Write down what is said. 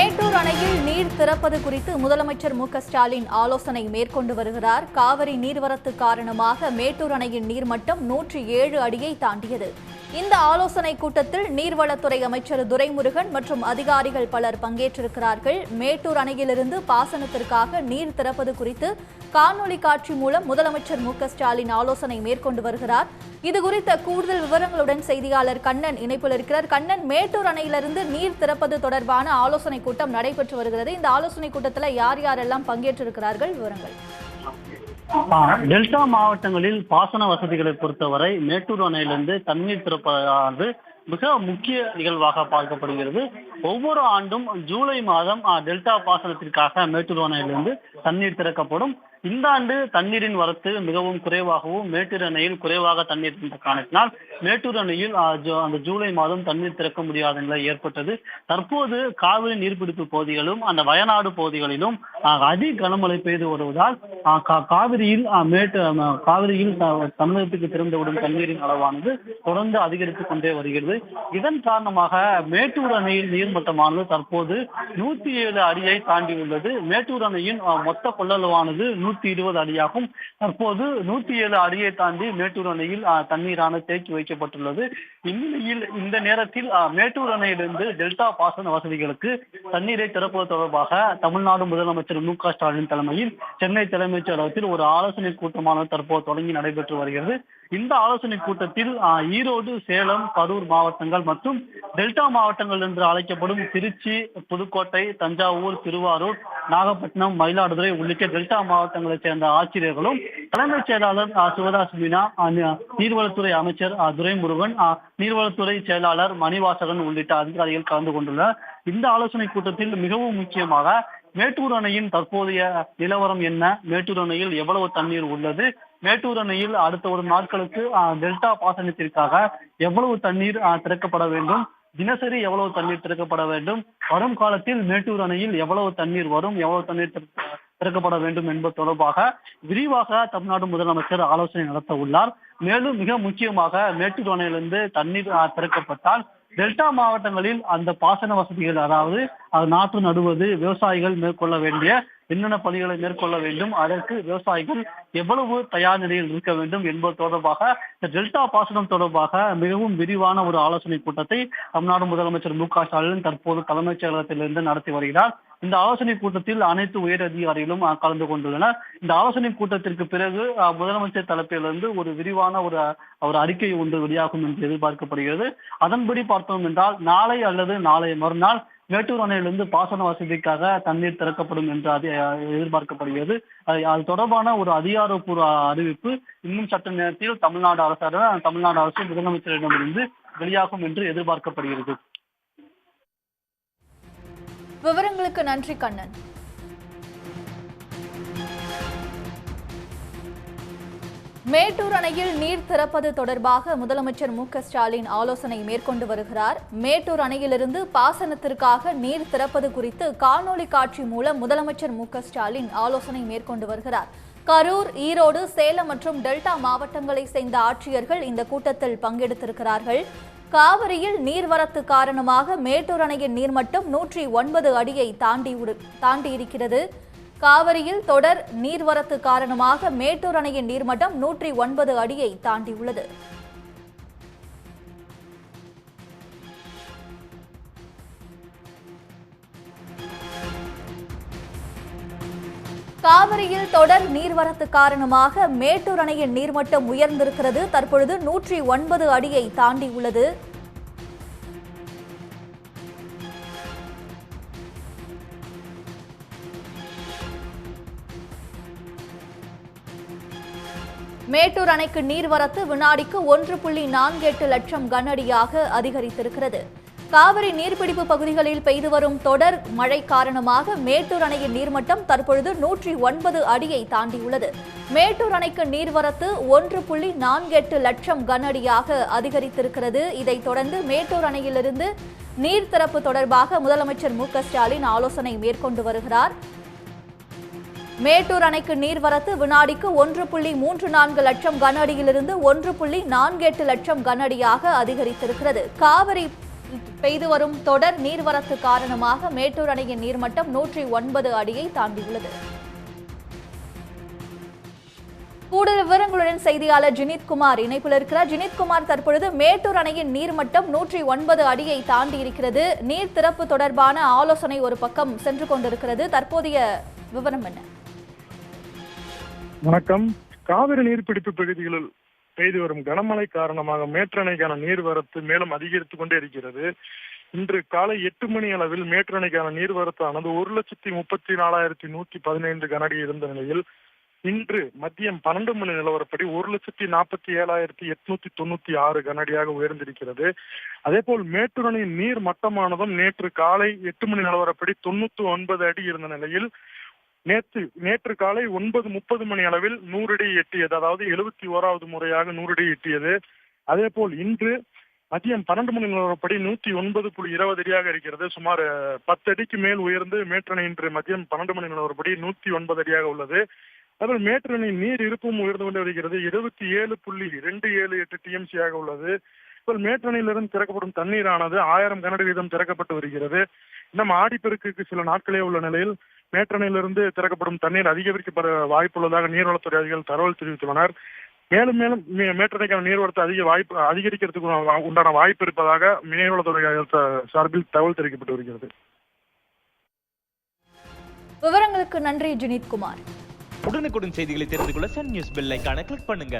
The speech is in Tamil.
மேட்டூர் அணையில் நீர் திறப்பது குறித்து முதலமைச்சர் மு.க.ஸ்டாலின் ஆலோசனை மேற்கொண்டு வருகிறார். காவிரி நீர்வரத்து காரணமாக மேட்டூர் அணையின் நீர்மட்டம் 107 அடியை தாண்டியது. இந்த ஆலோசனை கூட்டத்தில் நீர்வளத்துறை அமைச்சர் துரைமுருகன் மற்றும் அதிகாரிகள் பலர் பங்கேற்றிருக்கிறார்கள். மேட்டூர் அணையிலிருந்து பாசனத்திற்காக நீர் திறப்பது குறித்து காணொலி காட்சி மூலம் முதலமைச்சர் மு.க.ஸ்டாலின் ஆலோசனை மேற்கொண்டு வருகிறார். இதுகுறித்த கூடுதல் விவரங்களுடன் செய்தியாளர் கண்ணன் இணைப்பில் இருக்கிறார். கண்ணன், மேட்டூர் அணையிலிருந்து நீர் திறப்பது தொடர்பான ஆலோசனை கூட்டம் நடைபெற்று வருகிறது. இந்த ஆலோசனை கூட்டத்தில் யார் யாரெல்லாம் பங்கேற்றிருக்கிறார்கள்? விவரங்கள். டெல்டா மாவட்டங்களில் பாசன வசதிகளை பொறுத்தவரை மேட்டூர் அணையிலிருந்து தண்ணீர் திறப்பது மிக முக்கிய நிகழ்வாக பார்க்கப்படுகிறது. ஒவ்வொரு ஆண்டும் ஜூலை மாதம் டெல்டா பாசனத்திற்காக மேட்டூர் அணையிலிருந்து தண்ணீர் திறக்கப்படும். இந்த ஆண்டு தண்ணீரின் வரத்து மிகவும் குறைவாகவும் மேட்டூர் அணையில் குறைவாக தண்ணீர் என்ற காரணத்தினால் மேட்டூர் அணையில் அந்த ஜூலை மாதம் தண்ணீர் திறக்க முடியாத நிலை ஏற்பட்டது. தற்போது காவிரி நீர்பிடிப்பு பகுதிகளும் அந்த வயநாடு பகுதிகளிலும் அதி கனமழை பெய்து வருவதால் காவிரியில் தமிழகத்துக்கு திறந்துவிடும் தண்ணீரின் அளவானது தொடர்ந்து அதிகரித்துக் கொண்டே வருகிறது. இதன் காரணமாக மேட்டூர் அணையில் நீர்மட்டமானது தற்போது 107 அடியை தாண்டியுள்ளது. மேட்டூர் அணையின் மொத்த கொள்ளளவானது 120 அடியாகும். தற்போது 107 அடியை தாண்டி மேட்டூர் அணையில் தண்ணீரானது தேக்கி வைக்கப்பட்டுள்ளது. இந்நிலையில் இந்த நேரத்தில் மேட்டூர் அணையிலிருந்து டெல்டா பாசன வசதிகளுக்கு தண்ணீரை திறப்பது தொடர்பாக தமிழ்நாடு முதலமைச்சர் மு.க.ஸ்டாலின் தலைமையில் சென்னை தலைமைச் செயலகத்தில் ஒரு ஆலோசனை கூட்டமானது தற்போது தொடங்கி நடைபெற்று வருகிறது. இந்த ஆலோசனை கூட்டத்தில் ஈரோடு, சேலம், கரூர் மாவட்டங்கள் மற்றும் டெல்டா மாவட்டங்கள் என்று அழைக்கப்படும் திருச்சி, புதுக்கோட்டை, தஞ்சாவூர், திருவாரூர், நாகப்பட்டினம், மயிலாடுதுறை உள்ளிட்ட டெல்டா மாவட்டங்களைச் சேர்ந்த ஆட்சியர்களும் தலைமைச் செயலாளர் சிவதாஸ் மீனா, நீர்வளத்துறை அமைச்சர் துரைமுருகன், நீர்வளத்துறை செயலாளர் மணிவாசகன் உள்ளிட்ட அதிகாரிகள் கலந்து கொண்டுள்ளனர். இந்த ஆலோசனை கூட்டத்தில் மிகவும் முக்கியமாக மேட்டூர் அணையின் தற்போதைய நிலவரம் என்ன, மேட்டூர் அணையில் எவ்வளவு தண்ணீர் உள்ளது, மேட்டூர் அணையில் அடுத்த ஒரு நாட்களுக்கு டெல்டா பாசனத்திற்காக எவ்வளவு தண்ணீர் திறக்கப்பட வேண்டும், தினசரி எவ்வளவு தண்ணீர் திறக்கப்பட வேண்டும், வரும் காலத்தில் மேட்டூர் அணையில் எவ்வளவு தண்ணீர் வரும், எவ்வளவு தண்ணீர் திறக்கப்பட வேண்டும் என்பது தொடர்பாக விரிவாக தமிழ்நாடு முதலமைச்சர் ஆலோசனை நடத்த உள்ளார். மேலும் மிக முக்கியமாக மேட்டூர் அணையிலிருந்து தண்ணீர் திறக்கப்பட்டால் டெல்டா மாவட்டங்களில் அந்த பாசன வசதிகள், அதாவது நாற்று நடுவது, விவசாயிகள் மேற்கொள்ள வேண்டிய என்னென்ன பணிகளை மேற்கொள்ள வேண்டும், அதற்கு விவசாயிகள் எவ்வளவு தயார் நிலையில் இருக்க வேண்டும் என்பது தொடர்பாக டெல்டா பாசனம் தொடர்பாக மிகவும் விரிவான ஒரு ஆலோசனை கூட்டத்தை தமிழ்நாடு முதலமைச்சர் மு.க.ஸ்டாலின் தற்போது தலைமைச் செயலகத்திலிருந்து நடத்தி வருகிறார். இந்த ஆலோசனை கூட்டத்தில் அனைத்து உயர் அதிகாரிகளும் கலந்து கொண்டுள்ளனர். இந்த ஆலோசனை கூட்டத்திற்கு பிறகு முதலமைச்சர் தரப்பிலிருந்து ஒரு விரிவான ஒரு அறிக்கை ஒன்று வெளியாகும் என்று எதிர்பார்க்கப்படுகிறது. அதன்படி பார்த்தோம் என்றால் நாளை அல்லது நாளை மறுநாள் மேட்டூர் அணையிலிருந்து பாசன வசதிக்காக தண்ணீர் திறக்கப்படும் என்று எதிர்பார்க்கப்படுகிறது. அது தொடர்பான ஒரு அதிகாரப்பூர்வ அறிவிப்பு இன்னும் சற்று நேரத்தில் தமிழ்நாடு அரசு முதலமைச்சரிடமிருந்து வெளியாகும் என்று எதிர்பார்க்கப்படுகிறது. விவரங்களுக்கு நன்றி கண்ணன். மேட்டூர் அணையில் நீர் திறப்பது தொடர்பாக முதலமைச்சர் மு.க.ஸ்டாலின் ஆலோசனை மேற்கொண்டு வருகிறார். மேட்டூர் அணையிலிருந்து பாசனத்திற்காக நீர் திறப்பது குறித்து காணொலி காட்சி மூலம் முதலமைச்சர் மு.க.ஸ்டாலின் ஆலோசனை மேற்கொண்டு வருகிறார். கரூர், ஈரோடு, சேலம் மற்றும் டெல்டா மாவட்டங்களை சேர்ந்த ஆட்சியர்கள் இந்த கூட்டத்தில் பங்கெடுத்திருக்கிறார்கள். காவிரியில் நீர்வரத்து காரணமாக மேட்டூர் அணையின் நீர்மட்டம் 109 அடியை தாண்டியிருக்கிறது. காவிரியில் தொடர் நீர்வரத்து காரணமாக மேட்டூர் அணையின் நீர்மட்டம் 109 அடியை தாண்டியுள்ளது. காவிரியில் தொடர் நீர்வரத்து காரணமாக மேட்டூர் அணையின் நீர்மட்டம் உயர்ந்திருக்கிறது. தற்பொழுது 109 அடியை தாண்டியுள்ளது. மேட்டூர் அணைக்கு நீர்வரத்து வினாடிக்கு 1.48 லட்சம் கனஅடியாக அதிகரித்திருக்கிறது. காவிரி நீர்பிடிப்பு பகுதிகளில் பெய்து வரும் தொடர் மழை காரணமாக மேட்டூர் அணையின் நீர்மட்டம் தற்பொழுது 109 அடியை தாண்டியுள்ளது. மேட்டூர் அணைக்கு நீர்வரத்து 1.48 லட்சம் கனஅடியாக அதிகரித்திருக்கிறது. இதைத் தொடர்ந்து மேட்டூர் அணையிலிருந்து நீர் திறப்பு தொடர்பாக முதலமைச்சர் மு.க.ஸ்டாலின் ஆலோசனை மேற்கொண்டு வருகிறார். மேட்டூர் அணைக்கு நீர்வரத்து வினாடிக்கு 1.34 லட்சம் கன அடியிலிருந்து 1.48 லட்சம் கன அடியாக அதிகரித்திருக்கிறது. காவிரி பெய்து வரும் தொடர் நீர்வரத்து காரணமாக மேட்டூர் அணையின் நீர்மட்டம் 109 அடியை தாண்டியுள்ளது. கூடுதல் விவரங்களுடன் செய்தியாளர் ஜினித்குமார் இணைப்பில் இருக்கிறார். ஜினித்குமார், தற்பொழுது மேட்டூர் அணையின் நீர்மட்டம் 109 அடியை தாண்டி இருக்கிறது. நீர் திறப்பு தொடர்பான ஆலோசனை ஒரு பக்கம் சென்று கொண்டிருக்கிறது. தற்போதைய விவரம் என்ன? வணக்கம். காவிரி நீர்பிடிப்பு பகுதிகளில் பெய்து வரும் கனமழை காரணமாக மேட்டூர் அணைக்கான நீர்வரத்து மேலும் அதிகரித்துக் கொண்டே இருக்கிறது. இன்று காலை 8 மணி அளவில் மேட்டூர் அணைக்கான நீர்வரத்தானது 1,34,115 கனஅடி இருந்த நிலையில் இன்று மதியம் 12 மணி நிலவரப்படி 1,47,896 கனஅடியாக உயர்ந்திருக்கிறது. அதேபோல் மேட்டூர் அணையின் நீர் மட்டமானதும் நேற்று காலை 8 மணி நிலவரப்படி 99 அடி இருந்த நிலையில் நேற்று காலை 9:30 மணி அளவில் 100 அடி எட்டியது. அதாவது 71வது முறையாக 100 அடி எட்டியது. அதே போல் இன்று மதியம் 12 மணி நிலவரப்படி 109.20 அடியாக இருக்கிறது. சுமார் 10 அடிக்கு மேல் உயர்ந்து மேட்டூர் அணை இன்று மதியம் 12 மணி நிலவரப்படி 109 அடியாக உள்ளது. அதேபோல் மேட்டூர் அணை நீர் இருப்பும் உயர்ந்து கொண்டே வருகிறது. 27.278 TMC ஆக உள்ளது. இப்போ மேட்டூர் அணையிலிருந்து திறக்கப்படும் தண்ணீரானது 1000 கனஅடி வீதம் திறக்கப்பட்டு வருகிறது. இன்னும் ஆடிப்பெருக்குக்கு சில நாட்களே உள்ள நிலையில் மேட்டூர் அணையிலிருந்து திறக்கப்படும் தண்ணீர் அதிகரிக்கப்பட வாய்ப்புள்ளதாக நீர்வளத்துறை அதிகாரிகள் தகவல் தெரிவித்துள்ளனர். மேலும் மேலும் மேட்டூர் அணைக்கான நீர்வரத்து அதிகரிக்கிறதுக்கு உண்டான வாய்ப்பு இருப்பதாக நீர்வளத்துறை சார்பில் தகவல் தெரிவிக்கப்பட்டு வருகிறது. விவரங்களுக்கு நன்றி ஜினித்குமார். உடனுக்குடன் செய்திகளை தெரிந்து கொள்ள சன் நியூஸ் பெல் ஐகானை கிளிக் பண்ணுங்க.